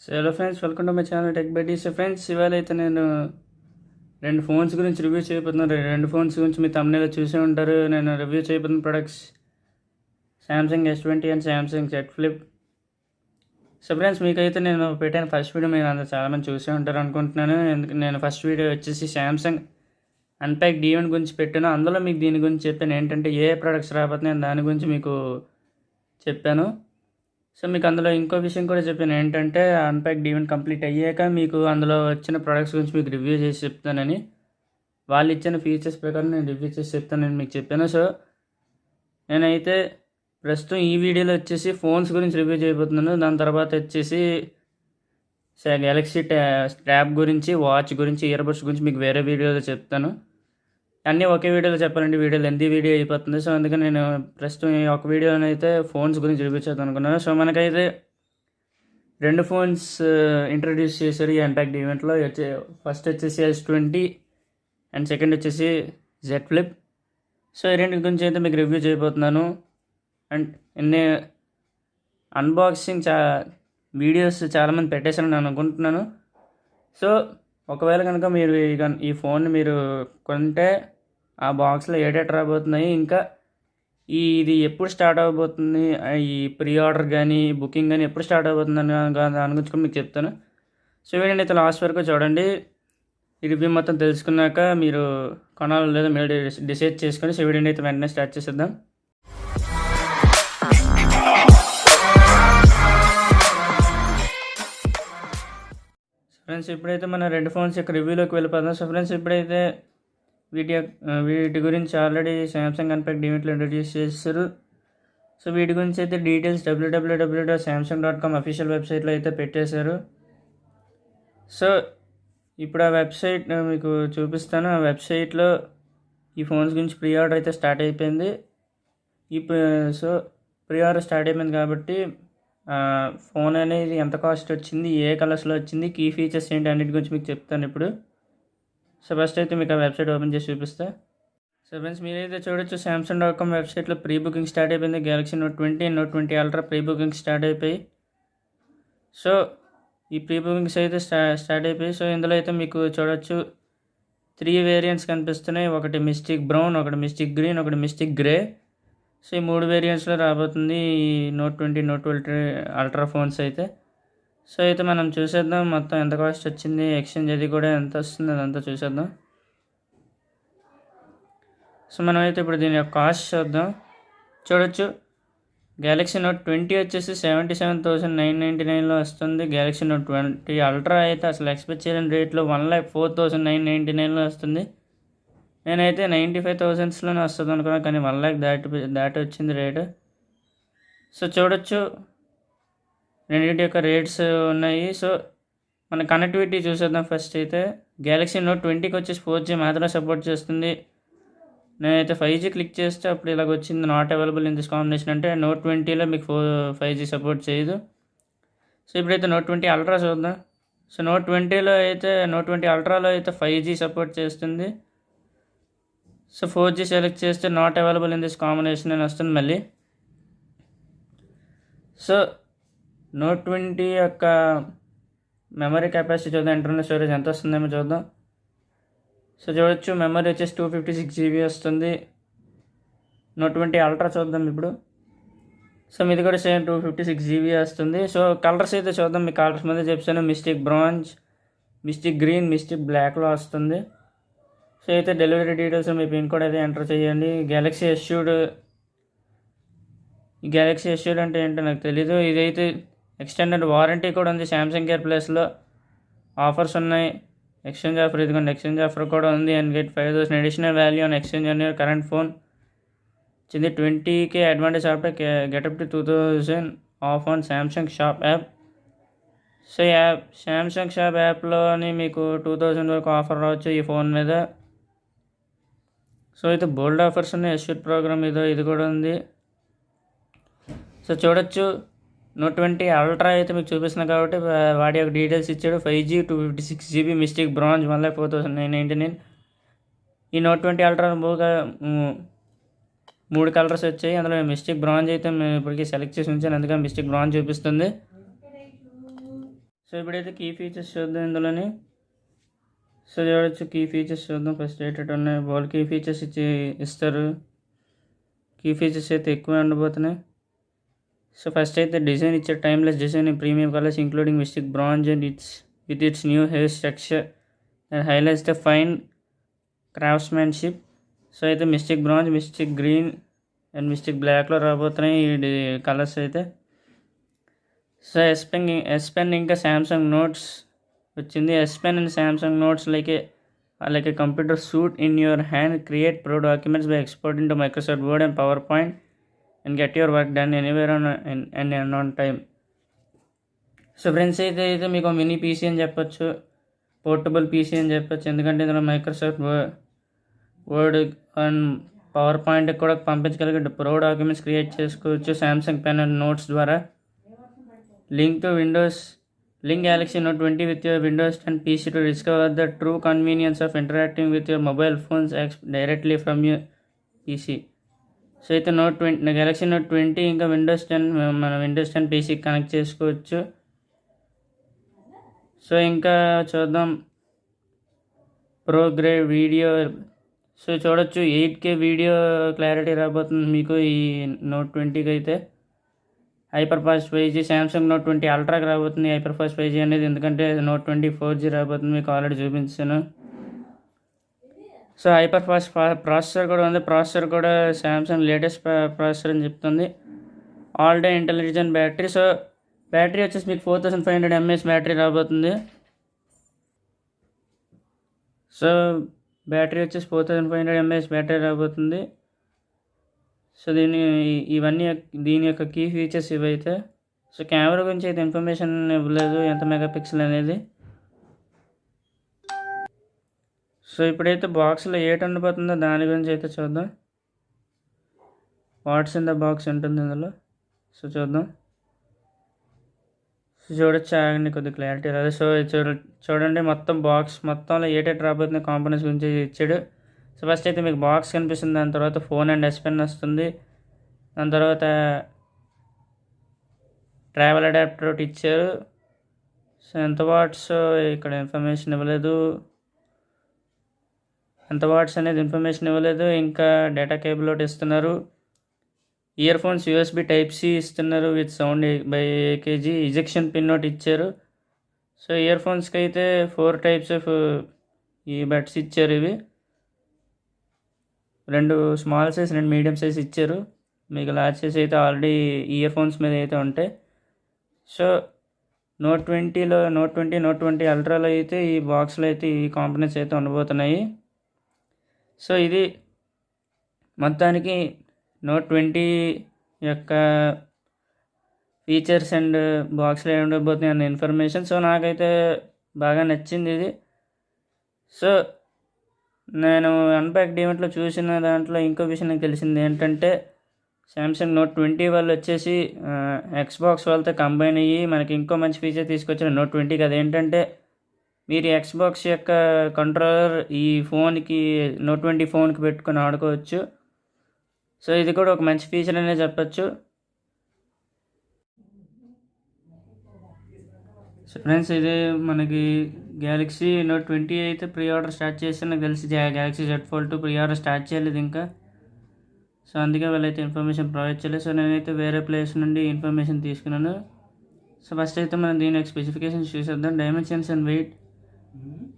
So hello friends, welcome to my channel tech buddies. Friends, ఇవాళ అయితే నేను రెండు ఫోన్స్ గురించి రివ్యూ చేయబోతున్నాను. రెండు ఫోన్స్ గురించి మీ తమ్ముళ్ళు చూసే ఉంటారు. నేను రివ్యూ చేయబోతున్న products Samsung S20 and Samsung Z Flip. So friends, మీకైతే నేను పెట్టిన ఫస్ట్ వీడియో మీరు అందరూ చాలామంది చూసే ఉంటారు అనుకుంటున్నాను. ఎందుకంటే నేను ఫస్ట్ వీడియో వచ్చేసి శాంసంగ్ అన్ప్యాక్డ్ ఈవెంట్ గురించి పెట్టాను. అందులో మీకు దీని గురించి చెప్పాను, ఏంటంటే ఏ ప్రొడక్ట్స్ రాబోతున్నాయి దాని గురించి మీకు చెప్పాను. సో మీకు అందులో ఇంకో విషయం కూడా చెప్పాను, ఏంటంటే అన్ప్యాక్డ్ ఈవెంట్ కంప్లీట్ అయ్యాక మీకు అందులో వచ్చిన ప్రొడక్ట్స్ గురించి మీకు రివ్యూ చేసి చెప్తానని, వాళ్ళు ఇచ్చిన ఫీచర్స్ ప్రకారం నేను రివ్యూ చేసి చెప్తానని మీకు చెప్పాను. సో నేనైతే ప్రస్తుతం ఈ వీడియోలో వచ్చేసి ఫోన్స్ గురించి రివ్యూ చేయబోతున్నాను. దాని తర్వాత వచ్చేసి గెలాక్సీ ట్యాబ్ గురించి, వాచ్ గురించి, ఇయర్బడ్స్ గురించి మీకు వేరే వీడియోలో చెప్తాను. అన్నీ ఒకే వీడియోలో చెప్పాలంటే వీడియో లెంతీ వీడియో అయిపోతుంది. సో అందుకని నేను ప్రస్తుతం ఈ ఒక వీడియోని అయితే ఫోన్స్ గురించి రివ్యూ చేద్దాం అనుకున్నాను. సో మనకైతే రెండు ఫోన్స్ ఇంట్రడ్యూస్ చేశారు ఈ అన్ప్యాక్డ్ ఈవెంట్లో. ఫస్ట్ వచ్చేసి S20 అండ్ సెకండ్ వచ్చేసి Z Flip. సో ఈ రెండు గురించి అయితే మీకు రివ్యూ చేయబోతున్నాను. అండ్ ఎన్ని అన్బాక్సింగ్ వీడియోస్ చాలామంది పెట్టేశారని నేను అనుకుంటున్నాను. సో ఒకవేళ కనుక మీరు ఈ ఫోన్ మీరు కొంటే ఆ బాక్స్లో ఏటేట రాబోతున్నాయి, ఇంకా ఇది ఎప్పుడు స్టార్ట్ అవబోతుంది, ఈ ప్రీ ఆర్డర్ కానీ బుకింగ్ కానీ ఎప్పుడు స్టార్ట్ అవబోతుంది అని దాని గురించి కూడా మీకు చెప్తాను. సో వీడియోని అయితే లాస్ట్ వరకు చూడండి. ఈ రివ్యూ మొత్తం తెలుసుకున్నాక మీరు కొనాలో లేదో మీరు డిసైడ్ చేసుకొని సో వీడియోని అయితే వెంటనే స్టార్ట్ చేసేద్దాం. ఫ్రెండ్స్, ఇప్పుడైతే మన రెండు ఫోన్స్ యొక్క రివ్యూలోకి వెళ్ళిపోదాం. సో ఫ్రెండ్స్, ఇప్పుడైతే వీటి గురించి ఆల్రెడీ శాంసంగ్ అన్ప్యాక్డ్ ఈవెంట్లో ఇంట్రడ్యూస్ చేస్తారు. సో వీటి గురించి అయితే డీటెయిల్స్ www.samsung.com అఫీషియల్ వెబ్సైట్లో అయితే పెట్టేశారు. సో ఇప్పుడు ఆ వెబ్సైట్ మీకు చూపిస్తాను. ఆ వెబ్సైట్లో ఈ ఫోన్స్ గురించి ప్రీ ఆర్డర్ అయితే స్టార్ట్ అయిపోయింది. సో ప్రీ ఆర్డర్ స్టార్ట్ అయిపోయింది కాబట్టి ఫోన్ అనేది ఎంత కాస్ట్ వచ్చింది, ఏ కలర్స్లో వచ్చింది, కీ ఫీచర్స్ ఏంటి అన్నిటి గురించి మీకు చెప్తాను ఇప్పుడు. సో ఫస్ట్ అయితే మీకు ఆ వెబ్సైట్ ఓపెన్ చేసి చూపిస్తా. సో ఫ్రెండ్స్, మీరైతే చూడొచ్చు Samsung.com వెబ్సైట్లో ప్రీ బుకింగ్ స్టార్ట్ అయిపోయింది. Galaxy Note 20 Note 20 Ultra pre booking start అయిపోయి. సో ఈ ప్రీ బుకింగ్స్ అయితే స్టార్ట్ అయిపోయి. సో ఇందులో అయితే మీకు చూడొచ్చు 3 వేరియంట్స్ కనిపిస్తున్నాయి. ఒకటి మిస్టిక్ బ్రౌన్, ఒకటి మిస్టిక్ గ్రీన్, ఒకటి మిస్టిక్ గ్రే. సో ఈ 3 వేరియంట్స్లో రాబోతుంది ఈ Note 20 Note 20 Ultra ఫోన్స్ అయితే. సో అయితే మనం చూసేద్దాం మొత్తం ఎంత కాస్ట్ వచ్చింది, ఎక్స్చేంజ్ అది కూడా ఎంత వస్తుంది అదంతా చూసేద్దాం. సో మనం అయితే ఇప్పుడు దీని యొక్క కాస్ట్ చూద్దాం. చూడొచ్చు Galaxy Note 20 వచ్చేసి 77,999లో వస్తుంది. Galaxy Note 20 Ultra అయితే అసలు ఎక్స్పెక్ట్ చేయలేని రేట్లో 1,04,999లో వస్తుంది. నేనైతే 95,000లోనే వస్తుంది అనుకున్నాను, కానీ 1,00,000 దాటి వచ్చింది రేటు. సో చూడొచ్చు రెండింటి యొక్క రేట్స్ ఉన్నాయి. సో మన కనెక్టివిటీ చూసేద్దాం. ఫస్ట్ అయితే Galaxy Note 20కి వచ్చేసి 4G మాత్రమే సపోర్ట్ చేస్తుంది. నేనైతే 5G క్లిక్ చేస్తే అప్పుడు ఇలాగ వచ్చింది, not available in this combination. అంటే Note 20లో మీకు 5G సపోర్ట్ చేయదు. సో ఇప్పుడైతే Note 20 Ultra చూద్దాం. సో Note 20 Ultraలో అయితే 5G సపోర్ట్ చేస్తుంది. సో 4G సెలెక్ట్ చేస్తే not available in this combination అని వస్తుంది మళ్ళీ. సో Note 20 యొక్క మెమరీ కెపాసిటీ చూద్దాం, ఇంటర్నల్ స్టోరేజ్ ఎంత వస్తుందేమో చూద్దాం. సో చూడొచ్చు మెమరీ వచ్చేసి 256 GB వస్తుంది. Note 20 Ultra చూద్దాం ఇప్పుడు. సో మీది కూడా సేమ్ 256 GB వస్తుంది. సో కలర్స్ అయితే చూద్దాం. మీ కలర్స్ మీద చెప్పాను, mystic bronze, mystic green, mystic బ్లాక్లో వస్తుంది. సో అయితే డెలివరీ డీటెయిల్స్ మీ పిన్ కోడ్ అయితే ఎంటర్ చేయండి. Galaxy Assured అంటే ఏంటో నాకు తెలీదు. ఇదైతే ఎక్స్టెండెడ్ వారంటీ కూడా ఉంది. శాంసంగ్ కేర్ ప్లస్లో ఆఫర్స్ ఉన్నాయి. ఎక్స్చేంజ్ ఆఫర్, ఇదిగోండి ఎక్స్చేంజ్ ఆఫర్ కూడా ఉంది. And get 5,000 additional value on exchange on your current phone. వచ్చింది 20K advantage after get up to 2,000 off on Samsung shop app. So Samsung shop యాప్లోని మీకు 2,000 వరకు ఆఫర్ రావచ్చు ఈ ఫోన్ మీద. సో అయితే బోల్డ్ ఆఫర్స్ ఉన్నాయి. అష్యూర్ ప్రోగ్రామ్ ఇది కూడా ఉంది. సో చూడొచ్చు Note 20 Ultra అయితే మీకు చూపిస్తున్నాను కాబట్టి వాటి యొక్క డీటెయిల్స్ ఇచ్చాడు. 5G 256 GB mystic bronze 1,04,999. ఈ Note 20 Ultra 3 కలర్స్ వచ్చాయి. అందులో మిస్టిక్ బ్రాంజ్ అయితే మేము ఇప్పటికీ సెలెక్ట్ చేసి ఉంచాను, అందుకని మిస్టిక్ బ్రాంజ్ చూపిస్తుంది. సో ఇప్పుడైతే కీ ఫీచర్స్ చూద్దాం ఇందులోని. సో చూడొచ్చు, కీ ఫీచర్స్ చూద్దాం ఫస్ట్ ఏంటంటే ఉన్నాయి. వాళ్ళు కీ ఫీచర్స్ ఇస్తారు. కీ ఫీచర్స్ అయితే ఎక్కువ ఉండబోతున్నాయి. సో ఫస్ట్ అయితే డిజైన్ ఇచ్చారు, timeless design in premium colours including mystic bronze and with its new hair structure that highlights the fine craftsmanship. So అయితే mystic bronze, mystic green and mystic బ్లాక్లో రాబోతున్నాయి ఈ colours అయితే. సో ఎస్ పెన్ ఇంకా Samsung notes వచ్చింది. S pen and Samsung notes like a computer suite in your hand, create pro documents by exporting to Microsoft Word and PowerPoint and get your work done anywhere and on time. So friends అయితే మీకు mini PC అని చెప్పొచ్చు, portable PC అని చెప్పొచ్చు. ఎందుకంటే ఇందులో Microsoft Word and power point కూడా పంపించగలిగే pro documents create చేసుకోవచ్చు శాంసంగ్ పెన్ అండ్ నోట్స్ ద్వారా. Link Galaxy Note 20 with your Windows 10 PC to discover the true convenience of interacting with your mobile phones directly from your PC. So అయితే Galaxy Note 20 ఇంకా మన Windows 10 PC connect చేసుకోవచ్చు. So ఇంకా చూద్దాం pro grade video. So చూడొచ్చు 8K video clarity రాబోతుంది మీకు ఈ Note 20కి అయితే. Hyper fast 5G Samsung Note 20 అల్ట్రాకి రాబోతుంది హైపర్ ఫాస్ట్ 5G అనేది, ఎందుకంటే Note 20 4G రాబోతుంది, మీకు ఆల్రెడీ చూపించాను. సో హైపర్ ఫాస్ట్ ప్రాసెసర్ కూడా ఉంది. ప్రాసెసర్ కూడా శాంసంగ్ లేటెస్ట్ ప్రాసెసర్ అని చెప్తుంది. All day intelligent battery. So battery వచ్చేసి మీకు 4500 mAh బ్యాటరీ రాబోతుంది. సో బ్యాటరీ వచ్చేసి 4500 mAh బ్యాటరీ రాబోతుంది. సో దీని యొక్క కీ ఫీచర్స్ ఇవైతే. సో కెమెరా గురించి అయితే ఇన్ఫర్మేషన్ ఇవ్వలేదు, ఎంత మెగాపిక్సెల్ అనేది. సో ఇప్పుడైతే బాక్స్లో ఏటి ఉండిపోతుందో దాని గురించి అయితే చూద్దాం. వాట్స్ ఇన్ ద బాక్స్ ఉంటుంది ఇందులో. సో చూద్దాం. సో చూడొచ్చు, ఆగండి కొద్దిగా క్లారిటీ రాదు. సో చూడండి మొత్తం బాక్స్ మొత్తంలో ఏటేటి రాబోతుంది కాంపోనెంట్స్ గురించి ఇచ్చాడు. సో ఫస్ట్ అయితే మీకు బాక్స్ కనిపిస్తుంది, దాని తర్వాత ఫోన్ అండ్ ఎస్ పెన్ వస్తుంది, దాని తర్వాత ట్రావెల్ అడాప్టర్ ఒకటి ఇచ్చారు. సో ఎంత వాట్స్ ఇక్కడ ఇన్ఫర్మేషన్ ఇవ్వలేదు, ఎంత వాట్స్ అనేది ఇన్ఫర్మేషన్ ఇవ్వలేదు. ఇంకా డేటా కేబుల్ ఒకటి ఇస్తున్నారు. ఇయర్ ఫోన్స్ USB Type-C ఇస్తున్నారు with sound by AKG. Ejection pin ఒకటి ఇచ్చారు. సో ఇయర్ ఫోన్స్కి అయితే 4 types ఆఫ్ ఈ బడ్స్ ఇచ్చారు. ఇవి 2 స్మాల్ సైజ్ 2 మీడియం సైజ్ ఇచ్చారు. మీకు లార్జ్ సైజ్ అయితే ఆల్రెడీ ఇయర్ ఫోన్స్ మీద అయితే ఉంటాయి. సో Note 20 అల్ట్రాలో అయితే ఈ బాక్స్లో అయితే ఈ కాంపోనెంట్స్ అయితే ఉండబోతున్నాయి. సో ఇది మొత్తానికి Note 20 యొక్క ఫీచర్స్ అండ్ బాక్స్లో ఉండబోతున్నాయి అన్న ఇన్ఫర్మేషన్. సో నాకైతే బాగా నచ్చింది ఇది. సో నేను అన్ప్యాక్డ్ ఈవెంట్లో చూసిన దాంట్లో ఇంకో విషయం నాకు తెలిసింది ఏంటంటే, శాంసంగ్ Note 20 వాళ్ళు వచ్చేసి ఎక్స్బాక్స్ వాళ్ళతో కంబైన్ అయ్యి మనకి ఇంకో మంచి ఫీచర్ తీసుకొచ్చిన Note 20కి. అదేంటంటే మీరు ఎక్స్బాక్స్ యొక్క కంట్రోలర్ ఈ ఫోన్కి Note 20 ఫోన్కి పెట్టుకొని ఆడుకోవచ్చు. సో ఇది కూడా ఒక మంచి ఫీచర్ అనే చెప్పచ్చు. సో ఫ్రెండ్స్ ఇది మనకి Galaxy Note 20 అయితే ప్రీ ఆర్డర్ స్టార్ట్ చేస్తే నాకు తెలిసి Galaxy Z Fold 2 pre order start చేయలేదు ఇంకా. సో అందుకే వాళ్ళైతే ఇన్ఫర్మేషన్ ప్రొవైడ్ చేయలేదు. సో నేనైతే వేరే ప్లేస్ నుండి ఇన్ఫర్మేషన్ తీసుకున్నాను. సో ఫస్ట్ అయితే మనం దీని యొక్క స్పెసిఫికేషన్స్ చూసేద్దాం. Dimensions and weight.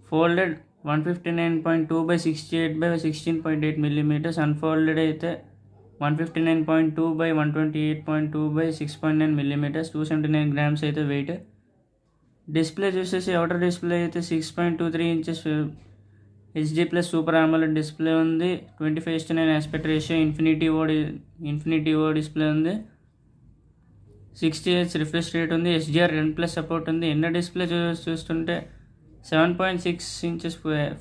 Folded 159.2 by 68 by 16.8 mm. Unfolded అయితే 159.2 by 128.2 by 6.9 mm. 279 grams అయితే వెయిట్. డిస్ప్లే చూసేసి అవుటర్ డిస్ప్లే అయితే 6.23 inches HD+ super AMOLED display ఉంది. 25:9 ఆస్పెక్ట్ రేషియో. ఇన్ఫినిటీ ఓ డిస్ప్లే ఉంది. 60 Hz రిఫ్రెష్ రేట్ ఉంది. HDR10+ సపోర్ట్ ఉంది. Inner display చూస్తుంటే 7.6 inches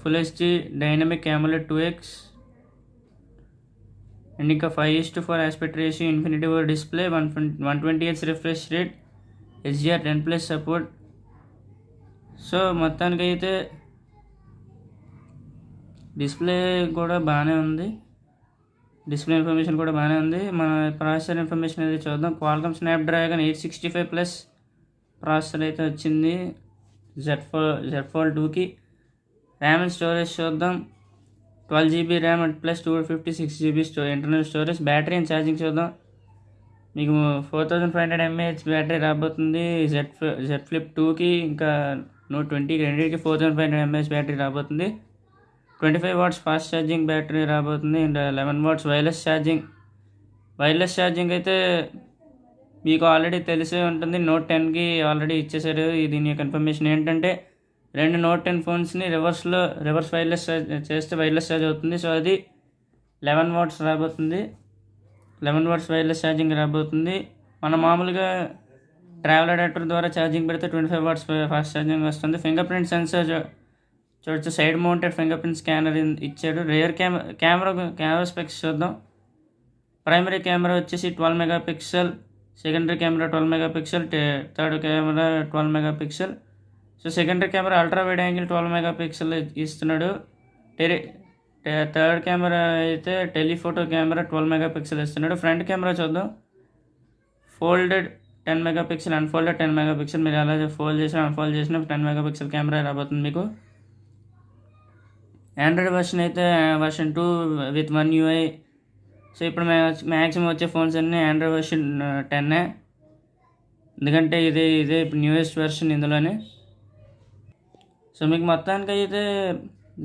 full HD dynamic AMOLED 2X and ఇంకా 5:4 aspect ratio. Infinity ఓ display. 120 Hz refresh rate. HDR10+ support. So మొత్తానికైతే display కూడా బాగానే ఉంది, డిస్ప్లే ఇన్ఫర్మేషన్ కూడా బాగానే ఉంది. మన ప్రాసెసర్ ఇన్ఫర్మేషన్ అయితే చూద్దాం. క్వాల్కమ్ స్నాప్డ్రాగన్ 865+ ప్రాసెసర్ అయితే వచ్చింది జెడ్ ఫోల్డ్ 2కి. ర్యామ్ అండ్ స్టోరేజ్ చూద్దాం. 12 GB RAM and plus 256 GB internal storage. Battery and charging చూద్దాం. మీకు 4500 mAh బ్యాటరీ రాబోతుంది జెడ్ ఫ్లిప్ 2కి, ఇంకా నోట్ 20 రెండింటికి 4500 mAh బ్యాటరీ రాబోతుంది. 25 watts ఫాస్ట్ ఛార్జింగ్ బ్యాటరీ రాబోతుంది అండ్ 11 watts వైర్లెస్ ఛార్జింగ్ అయితే మీకు ఆల్రెడీ తెలిసే ఉంటుంది. నోట్ 10కి ఆల్రెడీ ఇచ్చేసారు. దీని కన్ఫర్మేషన్ ఏంటంటే, 2 నోట్ 10 ఫోన్స్ని రివర్స్ వైర్లెస్ చేస్తే వైర్లెస్ ఛార్జ్ అవుతుంది. సో అది 11 watts రాబోతుంది. 11 watts వైర్లెస్ ఛార్జింగ్ రాబోతుంది. మనం మామూలుగా ట్రావెల్ అడాప్టర్ ద్వారా ఛార్జింగ్ పెడితే 25 watts ఫాస్ట్ ఛార్జింగ్ వస్తుంది. ఫింగర్ ప్రింట్ సెన్సర్ చూడొచ్చు. Side mounted finger print scanner ఇచ్చాడు. రియర్ కెమెరా స్పెక్స్ చూద్దాం. ప్రైమరీ కెమెరా వచ్చేసి 12 MP, secondary camera 12 MP, third camera 12 MP. So secondary camera ultra wide angle 12 MP ఇస్తున్నాడు. Third camera అయితే telephoto camera 12 MP ఇస్తున్నాడు. Front camera చూద్దాం. Folded 10 MP, unfolded 10 MP. మీరు ఎలా fold చేసినా unfold చేసినా 10 MP కెమెరా రాబోతుంది మీకు. ఆండ్రాయిడ్ వర్షన్ అయితే version 2 with One UI. So ఇప్పుడు మ్యాక్సిమం వచ్చే ఫోన్స్ అన్నీ ఆండ్రాయిడ్ వర్షన్ 10, ఎందుకంటే ఇదే ఇప్పుడు న్యూయెస్ట్ వర్షన్ ఇందులోనే. సో మీకు మొత్తానికి అయితే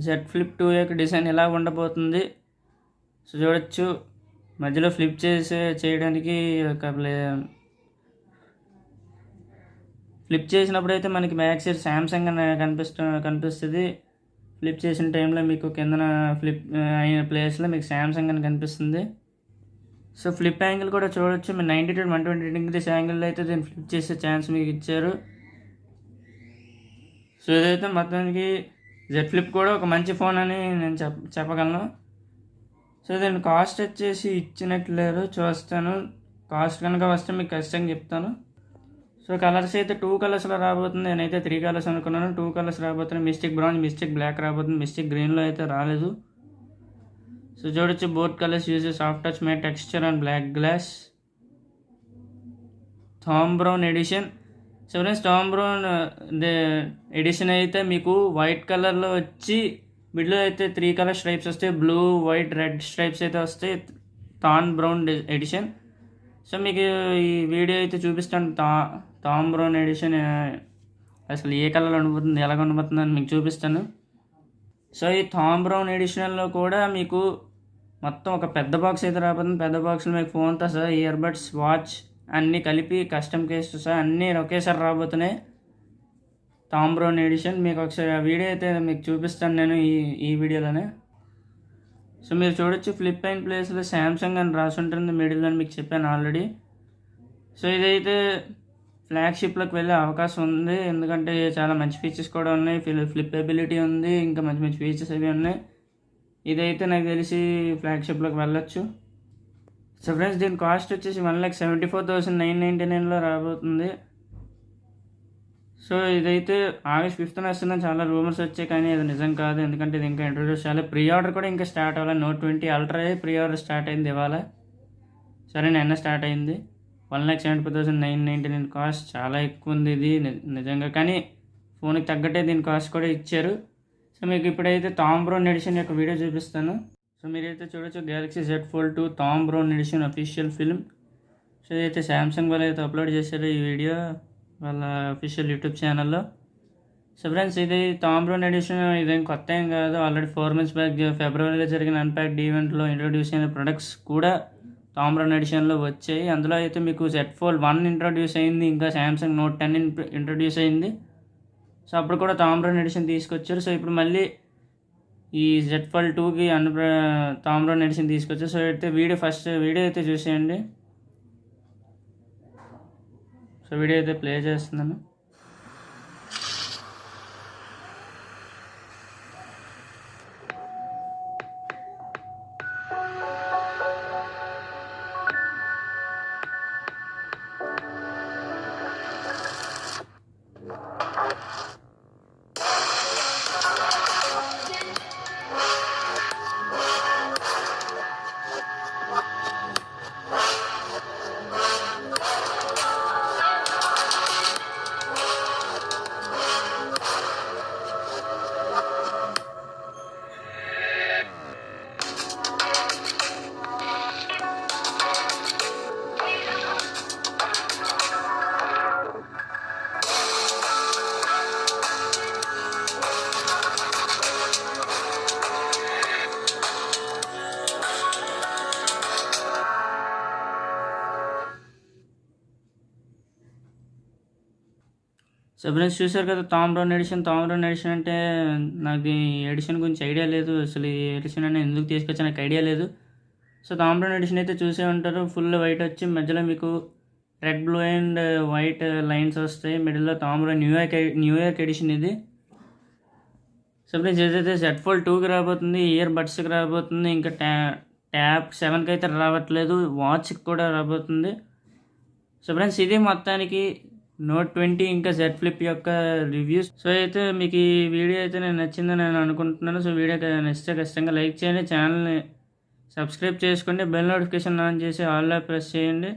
జెడ్ ఫ్లిప్ 2 యొక్క డిజైన్ ఎలా ఉండబోతుంది. సో చూడొచ్చు, మధ్యలో ఫ్లిప్ చేయడానికి ఫ్లిప్ చేసినప్పుడు అయితే మనకి బ్యాక్ సైడ్ శాంసంగ్ అని కనిపిస్తుంది. ఫ్లిప్ చేసిన టైంలో మీకు కిందన ఫ్లిప్ అయిన ప్లేస్లో మీకు శాంసంగ్ అని కనిపిస్తుంది. సో ఫ్లిప్ యాంగిల్ కూడా చూడొచ్చు. మీరు 90 to 120 degrees యాంగిల్లో అయితే దీన్ని ఫ్లిప్ చేసే ఛాన్స్ మీకు ఇచ్చారు. సో ఇదైతే మొత్తానికి జెడ్ ఫ్లిప్ కూడా ఒక మంచి ఫోన్ అని నేను చెప్పగలను. సో దీని కాస్ట్ వచ్చేసి ఇచ్చినట్లేరు, చూస్తాను. కాస్ట్ కనుక వస్తే మీకు ఖచ్చితంగా చెప్తాను. సో కలర్స్ అయితే 2 కలర్స్లో రాబోతుంది. నేనైతే 3 కలర్స్ అనుకున్నాను. 2 కలర్స్ రాబోతున్నాయి. మిస్టిక్ బ్రౌన్, మిస్టిక్ బ్లాక్ రాబోతుంది. మిస్టిక్ గ్రీన్లో అయితే రాలేదు. సో చూడొచ్చు, both colours use soft touch matte texture and black glass. Thom Browne edition. So friends, Thom Browne edition అయితే మీకు వైట్ కలర్లో వచ్చి మిడిల్లో అయితే 3 కలర్ స్ట్రైప్స్ వస్తాయి. బ్లూ, వైట్, రెడ్ స్ట్రైప్స్ అయితే వస్తాయి. Dham Browne edition. సో మీకు ఈ వీడియో అయితే చూపిస్తాను. థామ్ బ్రౌన్ ఎడిషన్ అసలు ఏ కలర్ ఉండబోతుంది, ఎలాగ ఉండబోతుంది అని మీకు చూపిస్తాను. సో ఈ థామ్ బ్రౌన్ ఎడిషనల్లో కూడా మీకు మొత్తం ఒక పెద్ద బాక్స్ అయితే రాబోతుంది. పెద్ద బాక్స్లో మీకు ఫోన్తో సహా ఇయర్బడ్స్, వాచ్ అన్నీ కలిపి కస్టమ్ కేసు సహా అన్నీ ఒకేసారి రాబోతున్నాయి. థామ్ బ్రౌన్ ఎడిషన్ మీకు ఒకసారి ఆ వీడియో అయితే మీకు చూపిస్తాను నేను ఈ వీడియోలోనే. సో మీరు చూడొచ్చు, ఫ్లిప్ అయిన ప్లేస్లో శాంసంగ్ అని రాసి ఉంటుంది మిడిల్ అని మీకు చెప్పాను ఆల్రెడీ. సో ఇదైతే ఫ్లాగ్షిప్లోకి వెళ్ళే అవకాశం ఉంది, ఎందుకంటే చాలా మంచి ఫీచర్స్ కూడా ఉన్నాయి. ఫ్లిప్పబిలిటీ ఉంది, ఇంకా మంచి మంచి ఫీచర్స్ అవి ఉన్నాయి. ఇదైతే నాకు తెలిసి ఫ్లాగ్షిప్లోకి వెళ్ళొచ్చు. సో ఫ్రెండ్స్, దీని కాస్ట్ వచ్చేసి 1,74,999లో రాబోతుంది. సో ఇదైతే August 5th వస్తుందని చాలా రూమర్స్ వచ్చాయి, కానీ అది నిజం కాదు. ఎందుకంటే ఇది ఇంకా ఇంట్రొడ్యూస్ చేయాలి. ప్రీ ఆర్డర్ కూడా ఇంకా స్టార్ట్ అవ్వాలి. Note 20 ultra pre order start అయింది ఇవాళ. సరే, నిన్న స్టార్ట్ అయింది. 1,74,999 కాస్ట్ చాలా ఎక్కువ ఉంది ఇది నిజంగా, కానీ ఫోన్కి తగ్గట్టే దీని కాస్ట్ కూడా ఇచ్చారు. సో మీకు ఇప్పుడైతే థామ్ బ్రౌన్ ఎడిషన్ యొక్క వీడియో చూపిస్తాను. సో మీరైతే చూడొచ్చు, Galaxy Z Fold 2 Thom Browne edition official film. So ఇదైతే శాంసంగ్ వాళ్ళు అయితే అప్లోడ్ చేశారు ఈ వీడియో వాళ్ళ అఫీషియల్ యూట్యూబ్ ఛానల్లో. సో ఫ్రెండ్స్, ఇది థామ్ బ్రౌన్ ఎడిషన్ ఇదేం కొత్త ఏం కాదు. ఆల్రెడీ 4 months బ్యాక్ ఫిబ్రవరిలో జరిగిన అన్ప్యాక్డ్ ఈవెంట్లో ఇంట్రొడ్యూస్ అయిన ప్రొడక్ట్స్ కూడా థామ్ బ్రౌన్ ఎడిషన్లో వచ్చాయి. అందులో అయితే మీకు Z Fold 1 ఇంట్రొడ్యూస్ అయింది, ఇంకా శాంసంగ్ నోట్ 10 ఇంట్రొడ్యూస్ అయింది. సో అప్పుడు కూడా థామ్ బ్రౌన్ ఎడిషన్ తీసుకొచ్చారు. సో ఇప్పుడు మళ్ళీ ఈ Z Fold 2కి థామ్ బ్రౌన్ ఎడిషన్ తీసుకొచ్చారు. సో అయితే ఫస్ట్ వీడియో అయితే చూసేయండి. సో వీడియో అయితే ప్లే చేస్తున్నాను. సో ఫ్రెండ్స్ చూసారు కదా థామ్ బ్రౌన్ ఎడిషన్ అంటే నాకు ఈ ఎడిషన్ గురించి ఐడియా లేదు. అసలు ఈ ఎడిషన్ అనేది ఎందుకు తీసుకొచ్చా నాకు ఐడియా లేదు. సో థామ్ బ్రౌన్ ఎడిషన్ అయితే చూసే ఉంటారు. ఫుల్ వైట్ వచ్చి మధ్యలో మీకు red blue and white lines వస్తాయి. మిడిల్లో థామ్ బ్రౌన్ న్యూయార్క్ ఎడిషన్ ఇది. సో ఫ్రెండ్స్ ఏదైతే జెడ్ ఫోల్డ్ 2కి రాబోతుంది, ఇయర్ బడ్స్కి రాబోతుంది, ఇంకా ట్యాబ్ 7కి అయితే రావట్లేదు, వాచ్కి కూడా రాబోతుంది. సో ఫ్రెండ్స్ ఇది మొత్తానికి నోట్ 20 ఇంకా జెడ్ ఫ్లిప్ యొక్క రివ్యూస్. సో అయితే మీకు ఈ వీడియో అయితే నేను నచ్చిందని నేను అనుకుంటున్నాను. సో వీడియో నచ్చితే ఖచ్చితంగా లైక్ చేయండి, ఛానల్ని సబ్స్క్రైబ్ చేసుకోండి, బెల్ నోటిఫికేషన్ ఆన్ చేసి ఆల్లో ప్రెస్ చేయండి.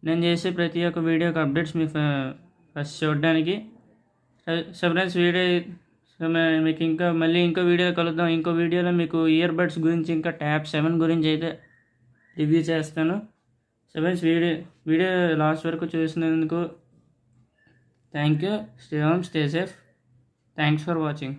నేను చేసే ప్రతి ఒక్క వీడియోకి అప్డేట్స్ మీ ఫస్ట్ చూడడానికి. సో ఫ్రెండ్స్ మీకు ఇంకో వీడియో కలుద్దాం. ఇంకో వీడియోలో మీకు ఇయర్ బడ్స్ గురించి ఇంకా ట్యాబ్ 7 గురించి అయితే రివ్యూ చేస్తాను. సో ఫ్రెండ్స్ వీడియో లాస్ట్ వరకు చూసినందుకు thank you. Stay home, stay safe. Thanks for watching.